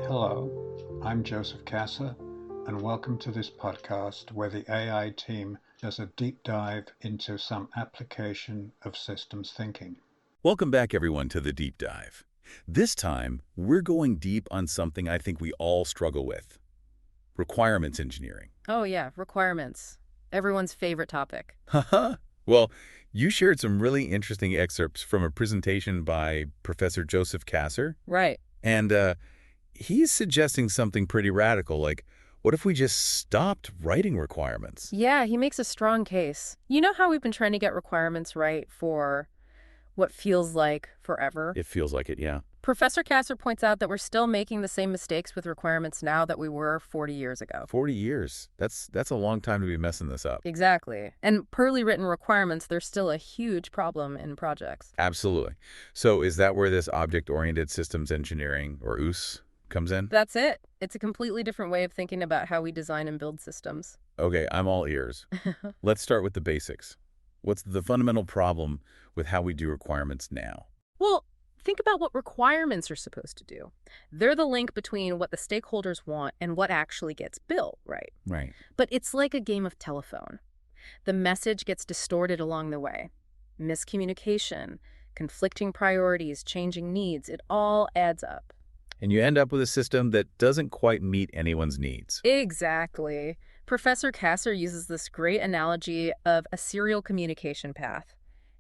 Hello, I'm Joseph Kasser, and welcome to this podcast where the AI team does a deep dive into some application of systems thinking. Welcome back, everyone, to the Deep Dive. This time, we're going deep on something I think we all struggle with: requirements engineering. Oh yeah, requirements. Everyone's favorite topic. Haha. Well, you shared some really interesting excerpts from a presentation by Professor Joseph Kasser, Right. and he's suggesting something pretty radical, like, what if we just stopped writing requirements? Yeah, he makes a strong case. You know how we've been trying to get requirements right for what feels like forever? It feels like it, yeah. Professor Kasser points out that we're still making the same mistakes with requirements now that we were 40 years ago. 40 years. That's a long time to be messing this up. Exactly. And poorly written requirements, they're still a huge problem in projects. Absolutely. So is that where this object-oriented systems engineering, or OOS, comes in? That's it. It's a completely different way of thinking about how we design and build systems. Okay, I'm all ears. Let's start with the basics. What's the fundamental problem with how we do requirements now? Well, think about what requirements are supposed to do. They're the link between what the stakeholders want and what actually gets built, right? Right. But it's like a game of telephone. The message gets distorted along the way. Miscommunication, conflicting priorities, changing needs, it all adds up. And you end up with a system that doesn't quite meet anyone's needs. Exactly. Professor Kasser uses this great analogy of a serial communication path.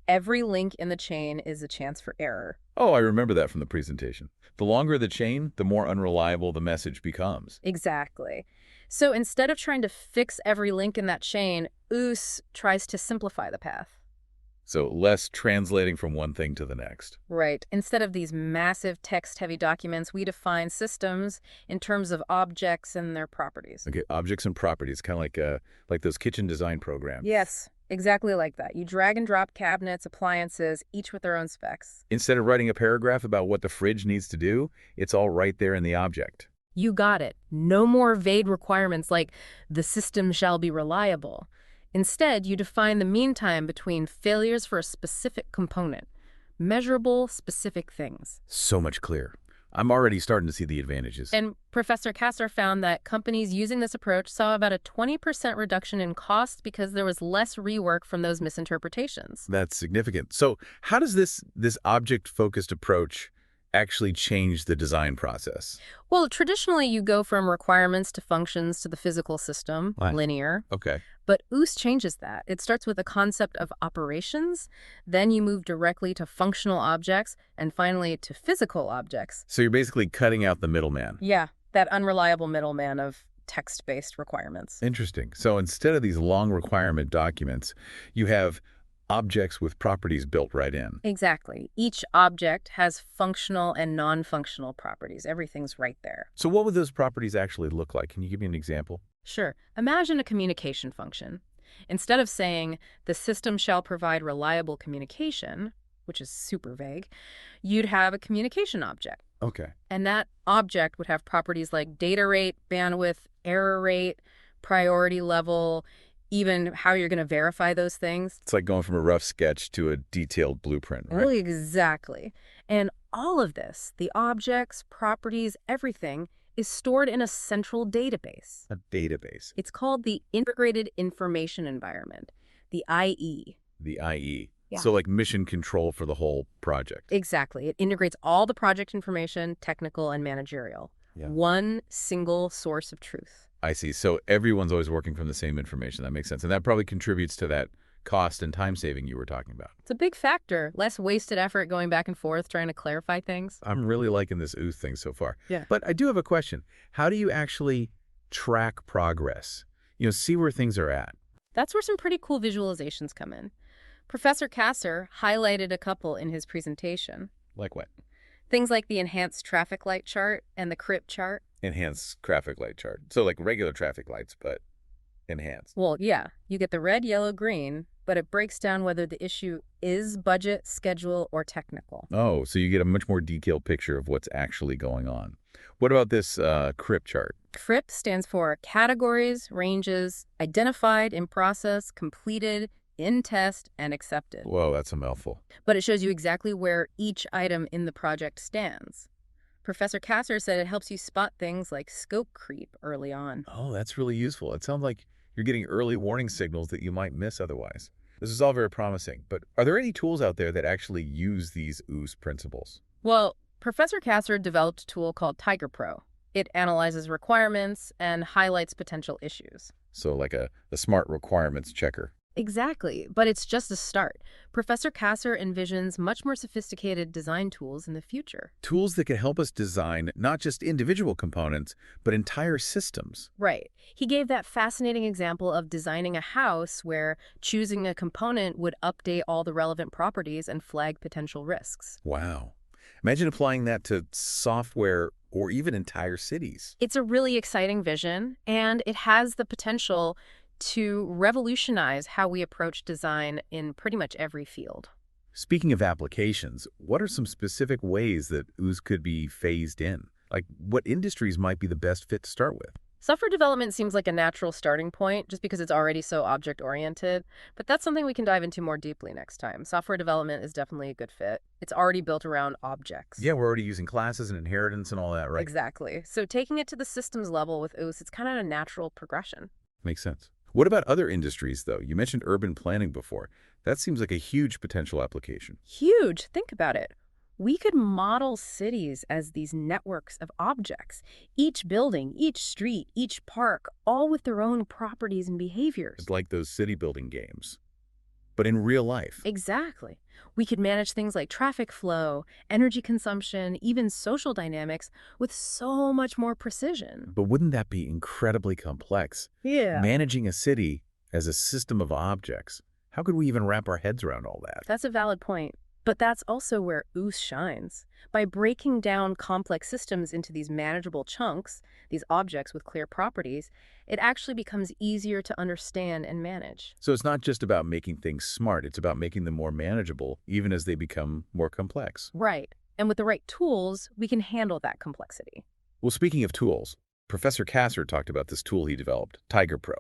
Every link in the chain is a chance for error. Oh, I remember that from the presentation. The longer the chain, the more unreliable the message becomes. Exactly. So instead of trying to fix every link in that chain, OOS tries to simplify the path. So less translating from one thing to the next. Right. Instead of these massive text-heavy documents, we define systems in terms of objects and their properties. Okay, objects and properties, kind of like those kitchen design programs. Yes, exactly like that. You drag and drop cabinets, appliances, each with their own specs. Instead of writing a paragraph about what the fridge needs to do, it's all right there in the object. You got it. No more vague requirements like the system shall be reliable. Instead, you define the mean time between failures for a specific component. Measurable, specific things. So much clearer. I'm already starting to see the advantages. And Professor Kasser found that companies using this approach saw about a 20% reduction in cost because there was less rework from those misinterpretations. That's significant. So how does this object-focused approach actually change the design process? Well, traditionally, you go from requirements to functions to the physical system, Right. linear. Okay. But OOS changes that. It starts with a concept of operations, then you move directly to functional objects, and finally to physical objects. So you're basically cutting out the middleman. Yeah, that unreliable middleman of text-based requirements. Interesting. So instead of these long requirement documents, you have objects with properties built right in. Exactly. Each object has functional and non-functional properties. Everything's right there. So what would those properties actually look like? Can you give me an example? Sure. Imagine a communication function. Instead of saying, the system shall provide reliable communication, which is super vague, you'd have a communication object. Okay. And that object would have properties like data rate, bandwidth, error rate, priority level, even how you're going to verify those things. It's like going from a rough sketch to a detailed blueprint, right? Really, exactly. And all of this, the objects, properties, everything, is stored in a central database. A database. It's called the Integrated Information Environment, the IE. The IE. Yeah. So like mission control for the whole project. Exactly. It integrates all the project information, technical and managerial. Yeah. One single source of truth. I see. So everyone's always working from the same information. That makes sense. And that probably contributes to that cost and time saving you were talking about. It's a big factor. Less wasted effort going back and forth trying to clarify things. I'm really liking this OOS thing so far. Yeah. But I do have a question. How do you actually track progress? See where things are at. That's where some pretty cool visualizations come in. Professor Kasser highlighted a couple in his presentation. Like what? Things like the enhanced traffic light chart and the CRIP chart. Enhanced traffic light chart. So like regular traffic lights, but enhanced. Well, yeah, you get the red, yellow, green, but it breaks down whether the issue is budget, schedule, or technical. Oh, so you get a much more detailed picture of what's actually going on. What about this CRIP chart? CRIP stands for Categories, Ranges, Identified, In Process, Completed, In Test, and Accepted. Whoa, that's a mouthful. But it shows you exactly where each item in the project stands. Professor Kasser said it helps you spot things like scope creep early on. Oh, that's really useful. It sounds like you're getting early warning signals that you might miss otherwise. This is all very promising, but are there any tools out there that actually use these OOS principles? Well, Professor Kasser developed a tool called Tiger Pro. It analyzes requirements and highlights potential issues. So like a smart requirements checker. Exactly, but it's just a start. Professor Kasser envisions much more sophisticated design tools in the future. Tools that can help us design not just individual components, but entire systems. Right. He gave that fascinating example of designing a house where choosing a component would update all the relevant properties and flag potential risks. Wow. Imagine applying that to software or even entire cities. It's a really exciting vision, and it has the potential to revolutionize how we approach design in pretty much every field. Speaking of applications, what are some specific ways that OOS could be phased in? Like, what industries might be the best fit to start with? Software development seems like a natural starting point just because it's already so object-oriented, but that's something we can dive into more deeply next time. Software development is definitely a good fit. It's already built around objects. Yeah, we're already using classes and inheritance and all that, right? Exactly. So taking it to the systems level with OOS, it's kind of a natural progression. Makes sense. What about other industries, though? You mentioned urban planning before. That seems like a huge potential application. Huge. Think about it. We could model cities as these networks of objects, each building, each street, each park, all with their own properties and behaviors. It's like those city building games, but in real life. Exactly. We could manage things like traffic flow, energy consumption, even social dynamics with so much more precision. But wouldn't that be incredibly complex? Yeah. Managing a city as a system of objects. How could we even wrap our heads around all that? That's a valid point. But that's also where OOS shines. By breaking down complex systems into these manageable chunks, these objects with clear properties, it actually becomes easier to understand and manage. So it's not just about making things smart, it's about making them more manageable, even as they become more complex. Right. And with the right tools, we can handle that complexity. Well, speaking of tools, Professor Kasser talked about this tool he developed, Tiger Pro.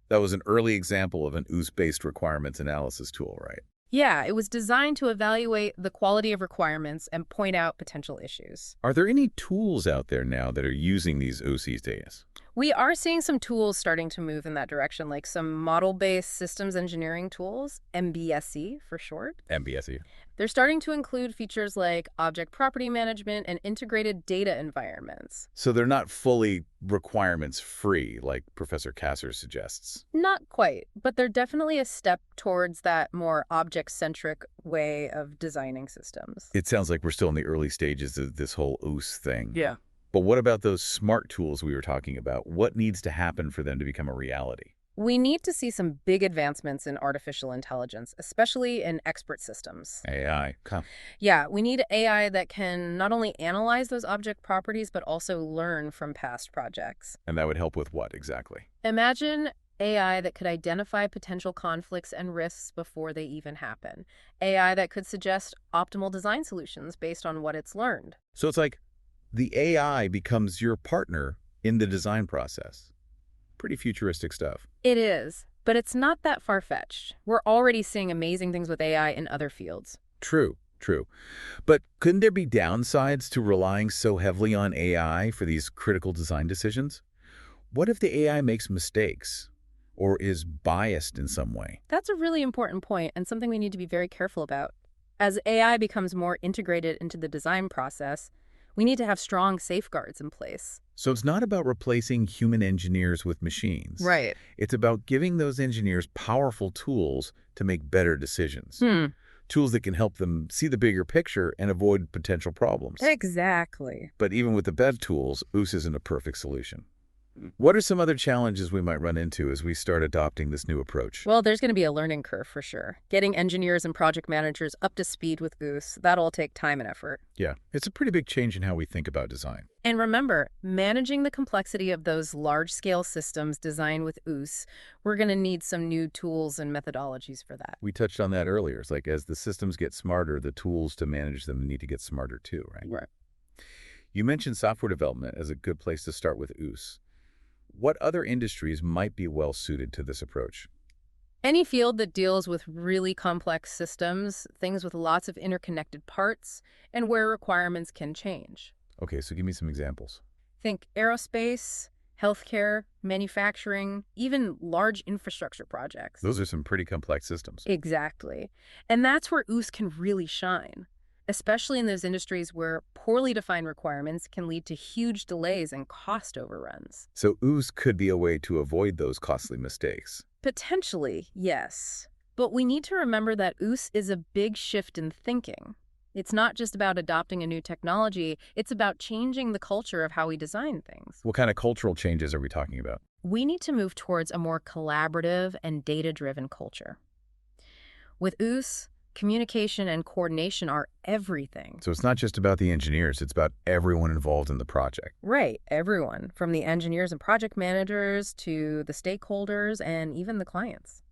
That was an early example of an OOS-based requirements analysis tool, right? Yeah, it was designed to evaluate the quality of requirements and point out potential issues. Are there any tools out there now that are using these OOS these days? We are seeing some tools starting to move in that direction, like some model-based systems engineering tools, MBSE for short. MBSE. They're starting to include features like object property management and integrated data environments. So they're not fully requirements free, like Professor Kasser suggests. Not quite, but they're definitely a step towards that more object-centric way of designing systems. It sounds like we're still in the early stages of this whole OOS thing. Yeah. But what about those smart tools we were talking about? What needs to happen for them to become a reality? We need to see some big advancements in artificial intelligence, especially in expert systems. AI. Yeah, we need AI that can not only analyze those object properties, but also learn from past projects. And that would help with what exactly? Imagine AI that could identify potential conflicts and risks before they even happen. AI that could suggest optimal design solutions based on what it's learned. So it's like the AI becomes your partner in the design process. Pretty futuristic stuff. It is, but it's not that far-fetched. We're already seeing amazing things with AI in other fields. True. But couldn't there be downsides to relying so heavily on AI for these critical design decisions? What if the AI makes mistakes or is biased in some way? That's a really important point and something we need to be very careful about. As AI becomes more integrated into the design process, we need to have strong safeguards in place. So it's not about replacing human engineers with machines. Right. It's about giving those engineers powerful tools to make better decisions. Tools that can help them see the bigger picture and avoid potential problems. Exactly. But even with the best tools, OOS isn't a perfect solution. What are some other challenges we might run into as we start adopting this new approach? Well, there's going to be a learning curve for sure. Getting engineers and project managers up to speed with OOS, that'll take time and effort. Yeah, it's a pretty big change in how we think about design. And remember, managing the complexity of those large-scale systems designed with OOS, we're going to need some new tools and methodologies for that. We touched on that earlier. It's like as the systems get smarter, the tools to manage them need to get smarter too, right? Right. You mentioned software development as a good place to start with OOS. What other industries might be well suited to this approach? Any field that deals with really complex systems, things with lots of interconnected parts, and where requirements can change. Okay, so give me some examples. Think aerospace, healthcare, manufacturing, even large infrastructure projects. Those are some pretty complex systems. Exactly. And that's where OOS can really shine, especially in those industries where poorly defined requirements can lead to huge delays and cost overruns. So OOS could be a way to avoid those costly mistakes. Potentially, yes. But we need to remember that OOS is a big shift in thinking. It's not just about adopting a new technology, it's about changing the culture of how we design things. What kind of cultural changes are we talking about? We need to move towards a more collaborative and data-driven culture. With OOS, communication and coordination are everything. So it's not just about the engineers, it's about everyone involved in the project. Right, everyone, from the engineers and project managers to the stakeholders and even the clients.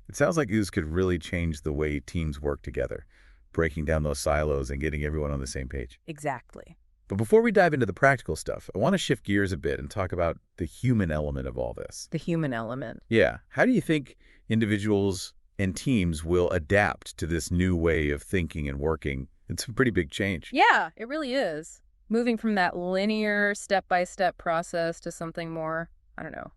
It sounds like OOS could really change the way teams work together, breaking down those silos and getting everyone on the same page. Exactly. But before we dive into the practical stuff, I want to shift gears a bit and talk about the human element of all this. The human element. Yeah, how do you think individuals and teams will adapt to this new way of thinking and working? It's a pretty big change. Yeah, it really is. Moving from that linear step-by-step process to something more, I don't know,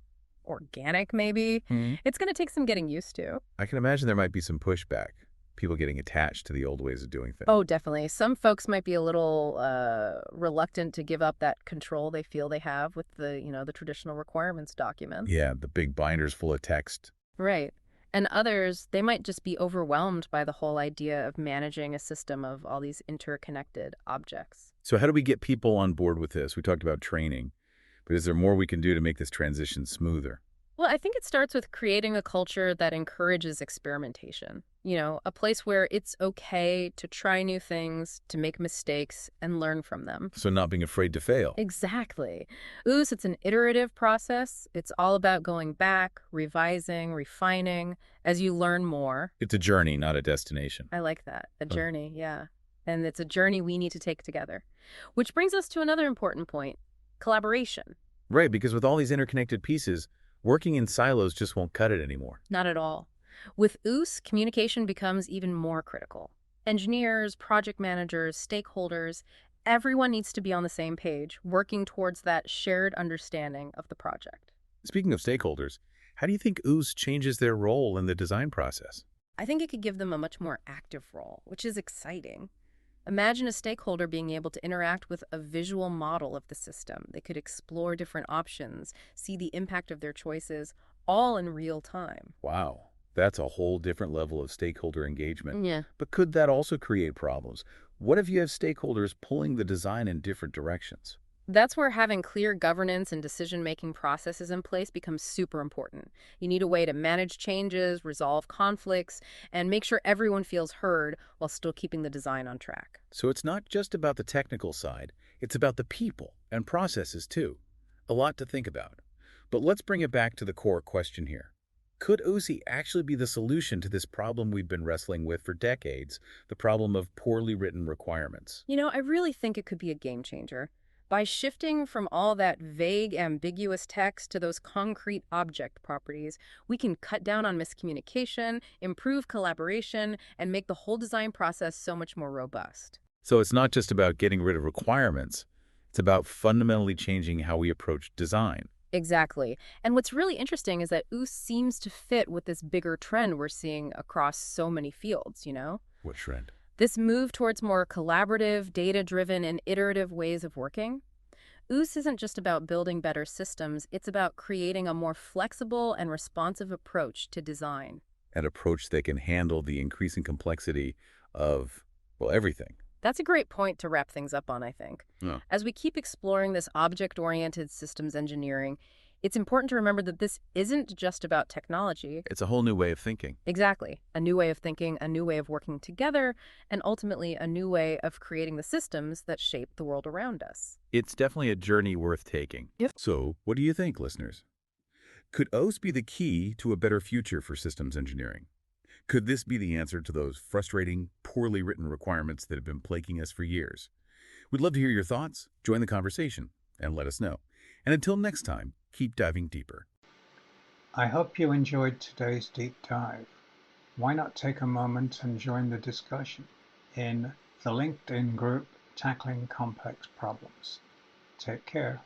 organic maybe. It's going to take some getting used to. I can imagine there might be some pushback, people getting attached to the old ways of doing things. Oh, definitely. Some folks might be a little reluctant to give up that control they feel they have with the traditional requirements documents. Yeah, the big binders full of text. Right. And others, they might just be overwhelmed by the whole idea of managing a system of all these interconnected objects. So how do we get people on board with this? We talked about training, but is there more we can do to make this transition smoother? Well, I think it starts with creating a culture that encourages experimentation. A place where it's okay to try new things, to make mistakes, and learn from them. So not being afraid to fail. Exactly. OOS, it's an iterative process. It's all about going back, revising, refining as you learn more. It's a journey, not a destination. I like that. A journey, yeah. And it's a journey we need to take together. Which brings us to another important point, collaboration. Right, because with all these interconnected pieces, working in silos just won't cut it anymore. Not at all. With OOS, communication becomes even more critical. Engineers, project managers, stakeholders, everyone needs to be on the same page, working towards that shared understanding of the project. Speaking of stakeholders, how do you think OOS changes their role in the design process? I think it could give them a much more active role, which is exciting. Imagine a stakeholder being able to interact with a visual model of the system. They could explore different options, see the impact of their choices, all in real time. Wow, that's a whole different level of stakeholder engagement. Yeah. But could that also create problems? What if you have stakeholders pulling the design in different directions? That's where having clear governance and decision-making processes in place becomes super important. You need a way to manage changes, resolve conflicts, and make sure everyone feels heard while still keeping the design on track. So it's not just about the technical side, it's about the people and processes too. A lot to think about. But let's bring it back to the core question here. Could OOSI actually be the solution to this problem we've been wrestling with for decades, the problem of poorly written requirements? I really think it could be a game changer. By shifting from all that vague, ambiguous text to those concrete object properties, we can cut down on miscommunication, improve collaboration, and make the whole design process so much more robust. So it's not just about getting rid of requirements, it's about fundamentally changing how we approach design. Exactly. And what's really interesting is that OOS seems to fit with this bigger trend we're seeing across so many fields. What trend? This move towards more collaborative, data-driven, and iterative ways of working. OOS isn't just about building better systems, it's about creating a more flexible and responsive approach to design. An approach that can handle the increasing complexity of, well, everything. That's a great point to wrap things up on, I think. Yeah. As we keep exploring this object-oriented systems engineering, it's important to remember that this isn't just about technology. It's a whole new way of thinking. Exactly. A new way of thinking, a new way of working together, and ultimately a new way of creating the systems that shape the world around us. It's definitely a journey worth taking. Yep. So, what do you think, listeners? Could OOS be the key to a better future for systems engineering? Could this be the answer to those frustrating, poorly written requirements that have been plaguing us for years? We'd love to hear your thoughts. Join the conversation and let us know. And until next time, keep diving deeper. I hope you enjoyed today's deep dive. Why not take a moment and join the discussion in the LinkedIn group tackling complex problems. Take care.